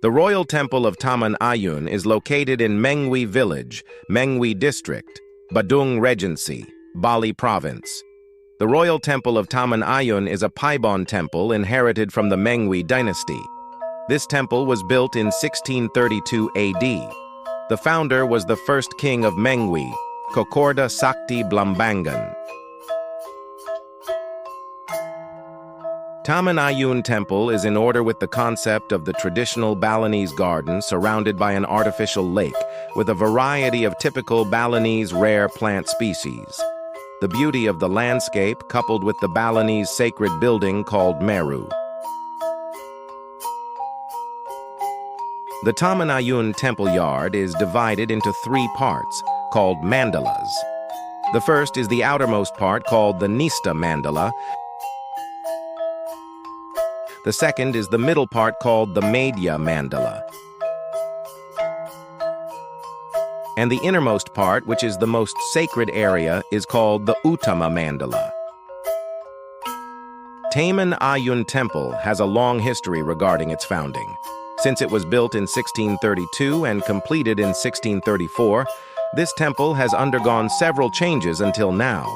The royal temple of Taman Ayun is located in Mengwi village, Mengwi district, Badung Regency, Bali province. The royal temple of Taman Ayun is a Paibon temple inherited from the Mengwi dynasty. This temple was built in 1632 AD. The founder was the first king of Mengwi, Kokorda Sakti Blambangan. Taman Ayun Temple is in order with the concept of the traditional Balinese garden surrounded by an artificial lake with a variety of typical Balinese rare plant species. The beauty of the landscape coupled with the Balinese sacred building called Meru. The Taman Ayun temple yard is divided into 3 parts, called mandalas. The first is the outermost part called the Nista mandala. The second is the middle part called the Madhya mandala. And the innermost part, which is the most sacred area, is called the Uttama mandala. Taman Ayun Temple has a long history regarding its founding. Since it was built in 1632 and completed in 1634, this temple has undergone several changes until now.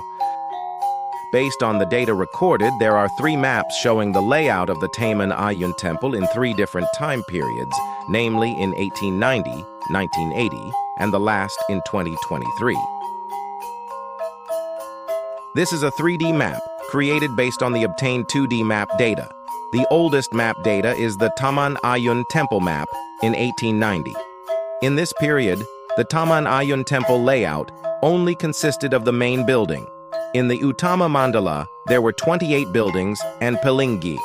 Based on the data recorded, there are 3 maps showing the layout of the Taman Ayun Temple in 3 different time periods, namely in 1890, 1980, and the last in 2023. This is a 3D map created based on the obtained 2D map data. The oldest map data is the Taman Ayun Temple map in 1890. In this period, the Taman Ayun Temple layout only consisted of the main building. In the Uttama Mandala, there were 28 buildings and Pilingi.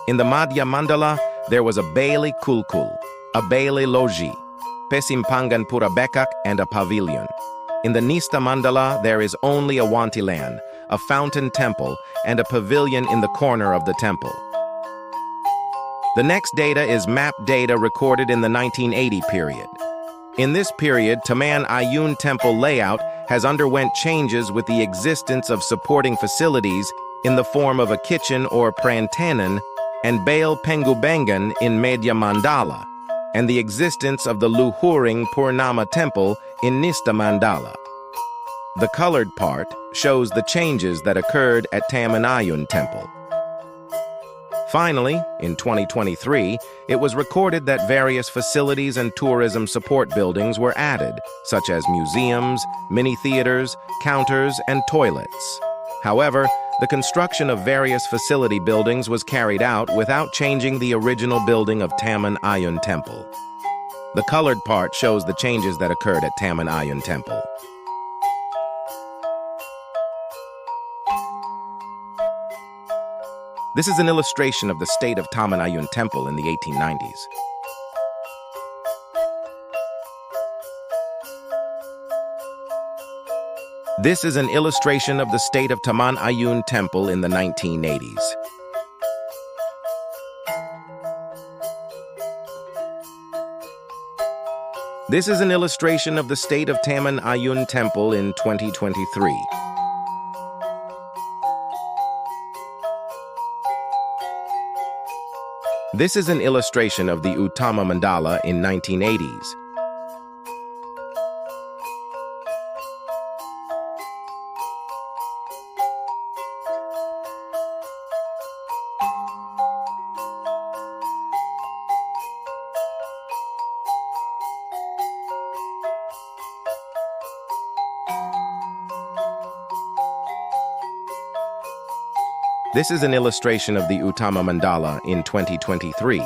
In the Madhya Mandala, there was a Bailey Kulkul, a Bailey Loji, Pesimpangan Pura Bekak, and a pavilion. In the Nista Mandala, there is only a Wantilan, a fountain temple, and a pavilion in the corner of the temple. The next data is map data recorded in the 1980 period. In this period, Taman Ayun Temple layout has underwent changes with the existence of supporting facilities in the form of a kitchen or prantanan and Bail Pengubangan in Madhya Mandala, and the existence of the Luhuring Purnama Temple in Nista Mandala. The colored part shows the changes that occurred at Taman Ayun Temple. Finally, in 2023, it was recorded that various facilities and tourism support buildings were added, such as museums, mini-theaters, counters, and toilets. However, the construction of various facility buildings was carried out without changing the original building of Taman Ayun Temple. The colored part shows the changes that occurred at Taman Ayun Temple. This is an illustration of the state of Taman Ayun Temple in the 1890s. This is an illustration of the state of Taman Ayun Temple in the 1980s. This is an illustration of the state of Taman Ayun Temple in 2023. This is an illustration of the Uttama Mandala in 1980s. This is an illustration of the Uttama Mandala in 2023.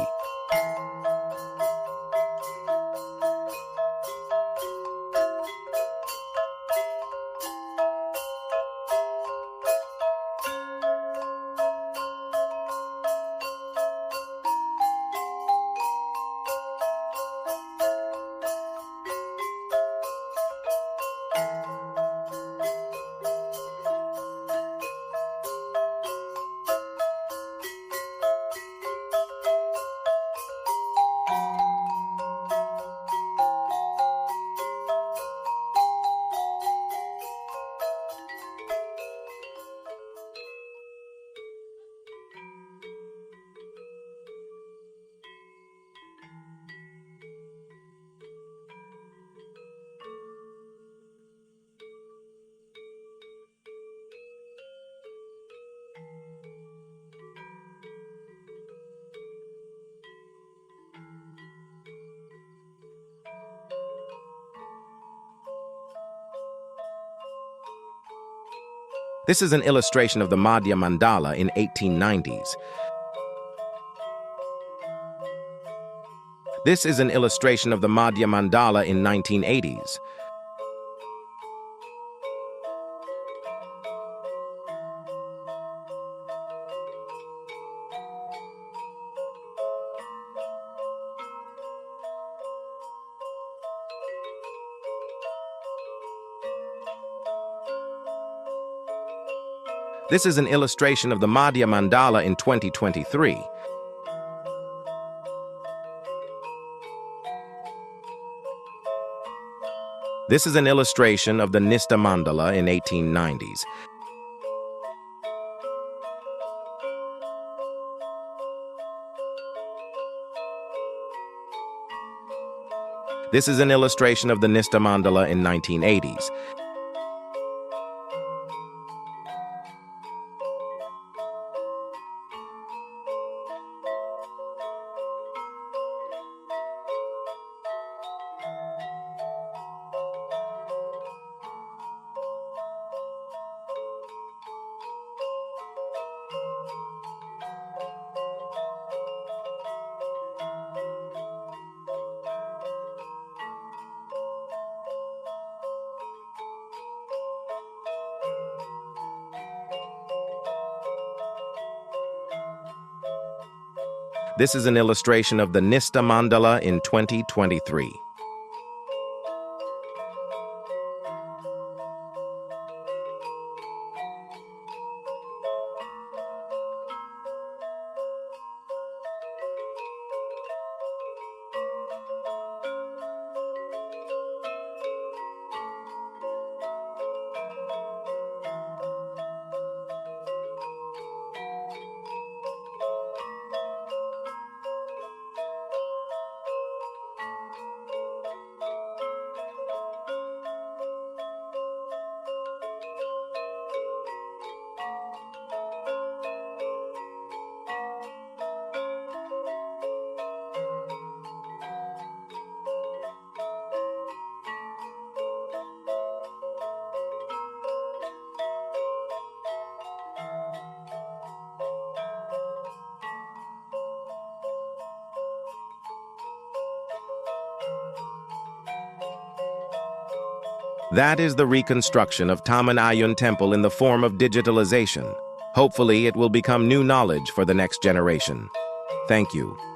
This is an illustration of the Madhya Mandala in 1890s. This is an illustration of the Madhya Mandala in 1980s. This is an illustration of the Madhya Mandala in 2023. This is an illustration of the Nista Mandala in 1890s. This is an illustration of the Nista Mandala in 1980s. This is an illustration of the Nista Mandala in 2023. That is the reconstruction of Taman Ayun Temple in the form of digitalization. Hopefully, it will become new knowledge for the next generation. Thank you.